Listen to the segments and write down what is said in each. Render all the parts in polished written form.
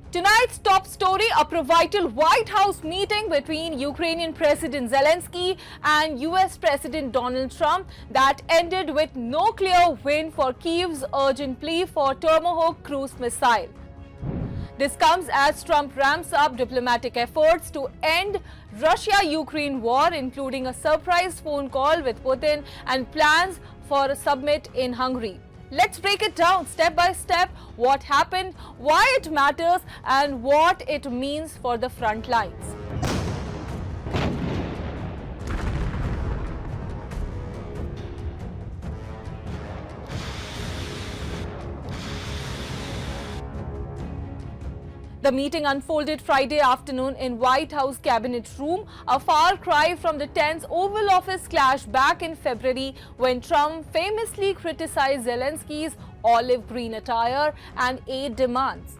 Tonight's top story, a pivotal White House meeting between Ukrainian President Zelensky and US President Donald Trump that ended with no clear win for Kyiv's urgent plea for Tomahawk cruise missile. This comes as Trump ramps up diplomatic efforts to end Russia-Ukraine war, including a surprise phone call with Putin and plans for a summit in Hungary. Let's break it down step by step, what happened, why it matters, and what it means for the front lines. The meeting unfolded Friday afternoon in White House Cabinet Room, a far cry from the tense Oval Office clash back in February when Trump famously criticized Zelensky's olive green attire and aid demands.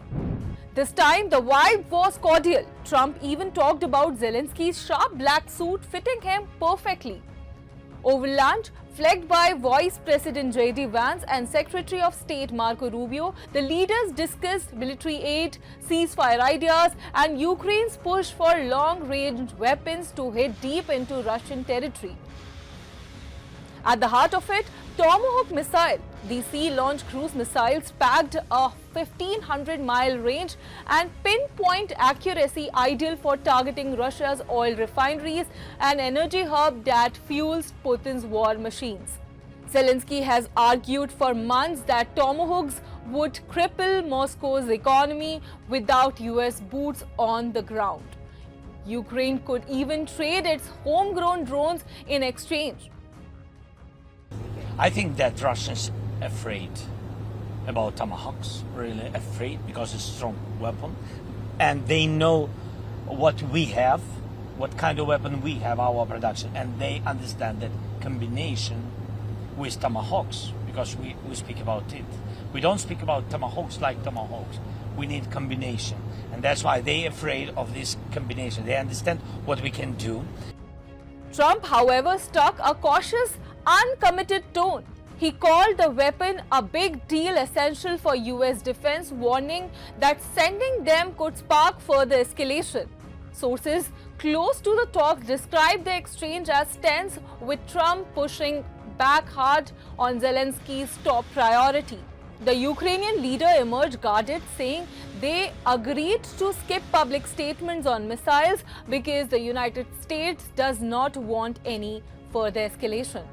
This time, the vibe was cordial. Trump even talked about Zelensky's sharp black suit fitting him perfectly. Over lunch, flanked by Vice President Vance and Secretary of State Marco Rubio, the leaders discussed military aid, ceasefire ideas, and Ukraine's push for long-range weapons to hit deep into Russian territory. At the heart of it, Tomahawk missile. The sea-launched cruise missiles packed a 1,500-mile range and pinpoint accuracy ideal for targeting Russia's oil refineries, an energy hub that fuels Putin's war machines. Zelensky has argued for months that Tomahawks would cripple Moscow's economy without US boots on the ground. Ukraine could even trade its homegrown drones in exchange. I think that Russians are afraid about Tomahawks, really afraid, because it's a strong weapon. And they know what we have, what kind of weapon we have, our production. And they understand that combination with Tomahawks, because we speak about it. We don't speak about Tomahawks like Tomahawks. We need combination. And that's why they're afraid of this combination. They understand what we can do. Trump, however, struck a cautious, uncommitted tone. He called the weapon a big deal essential for US defense, warning that sending them could spark further escalation. Sources close to the talks described the exchange as tense, with Trump pushing back hard on Zelensky's top priority. The Ukrainian leader emerged guarded, saying they agreed to skip public statements on missiles because the United States does not want any further escalation.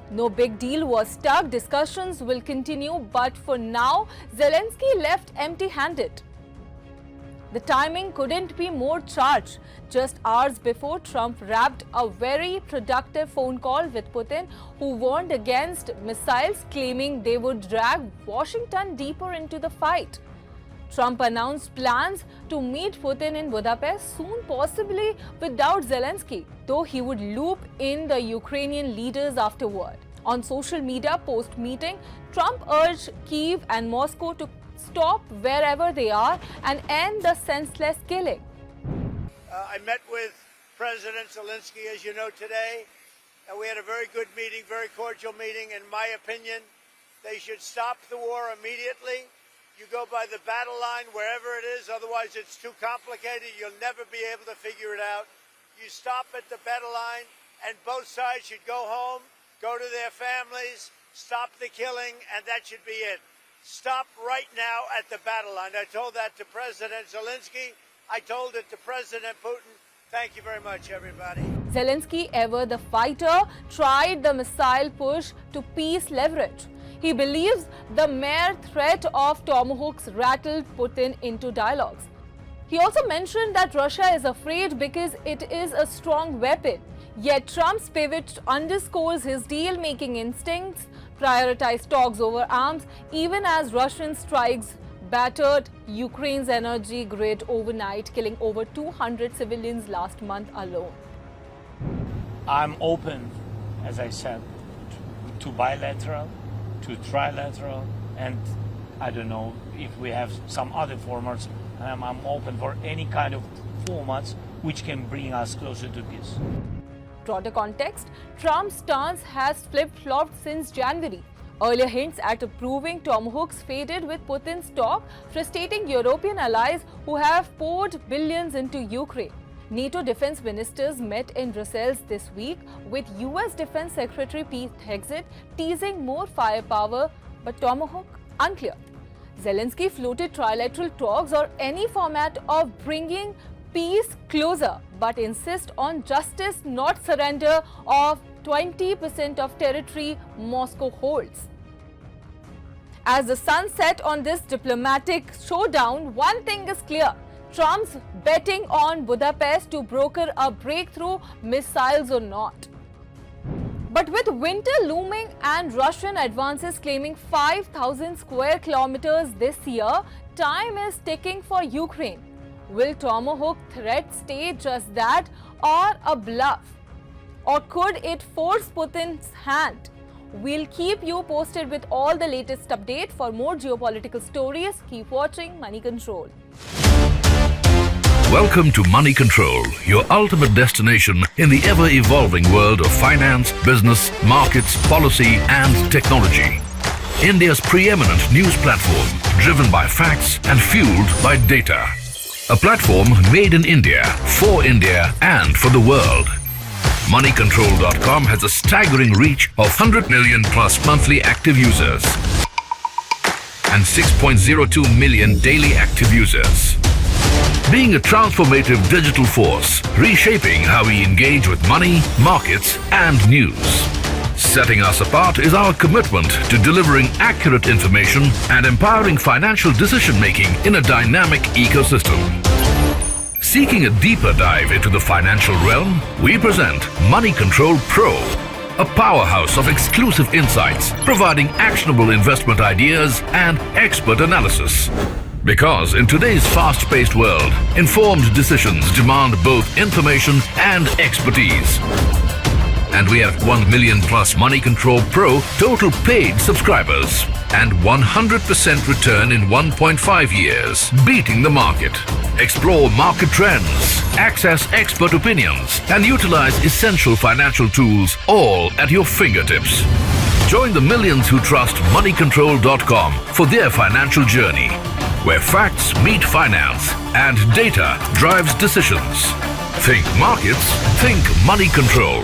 No big deal was struck. Discussions will continue, but for now, Zelensky left empty-handed. The timing couldn't be more charged. Just hours before, Trump wrapped a very productive phone call with Putin, who warned against missiles, claiming they would drag Washington deeper into the fight. Trump announced plans to meet Putin in Budapest soon, possibly without Zelensky, though he would loop in the Ukrainian leaders afterward. On social media post-meeting, Trump urged Kyiv and Moscow to stop wherever they are and end the senseless killing. I met with President Zelensky, as you know, today, and we had a very good meeting, very cordial meeting. In my opinion, they should stop the war immediately. You go by the battle line wherever it is, otherwise it's too complicated. You'll never be able to figure it out. You stop at the battle line, and both sides should go home, go to their families, stop the killing, and that should be it. Stop right now at the battle line. I told that to President Zelensky. I told it to President Putin. Thank you very much, everybody. Zelensky, ever the fighter, tried the missile push to peace leverage. He believes the mere threat of Tomahawks rattled Putin into dialogues. He also mentioned that Russia is afraid because it is a strong weapon. Yet Trump's pivot underscores his deal-making instincts, prioritized talks over arms, even as Russian strikes battered Ukraine's energy grid overnight, killing over 200 civilians last month alone. I'm open, as I said, to bilateral, to trilateral, and I don't know if we have some other formats. I'm open for any kind of formats which can bring us closer to peace. Broader context, Trump's stance has flip-flopped since January. Earlier hints at approving Tomahawks faded with Putin's talk, frustrating European allies who have poured billions into Ukraine. NATO defense ministers met in Brussels this week, with US Defense Secretary Pete Hegseth teasing more firepower, but Tomahawk unclear. Zelensky floated trilateral talks or any format of bringing peace closer, but insists on justice, not surrender of 20% of territory Moscow holds. As the sun set on this diplomatic showdown, one thing is clear. Trump's betting on Budapest to broker a breakthrough, missiles or not. But with winter looming and Russian advances claiming 5,000 square kilometers this year, time is ticking for Ukraine. Will Tomahawk threat stay just that or a bluff? Or could it force Putin's hand? We'll keep you posted with all the latest updates. For more geopolitical stories, keep watching Money Control. Welcome to Money Control, your ultimate destination in the ever-evolving world of finance, business, markets, policy and technology. India's preeminent news platform, driven by facts and fueled by data. A platform made in India, for India and for the world. moneycontrol.com has a staggering reach of 100 million plus monthly active users and 6.02 million daily active users. Being a transformative digital force, reshaping how we engage with money, markets and news. Setting us apart is our commitment to delivering accurate information and empowering financial decision-making in a dynamic ecosystem. Seeking a deeper dive into the financial realm, we present Money Control Pro, a powerhouse of exclusive insights, providing actionable investment ideas and expert analysis. Because in today's fast-paced world, informed decisions demand both information and expertise. And we have 1 million plus Money Control Pro total paid subscribers and 100% return in 1.5 years, beating the market. Explore market trends, access expert opinions, and utilize essential financial tools all at your fingertips. Join the millions who trust moneycontrol.com for their financial journey, where facts meet finance and data drives decisions. Think markets, think Money Control.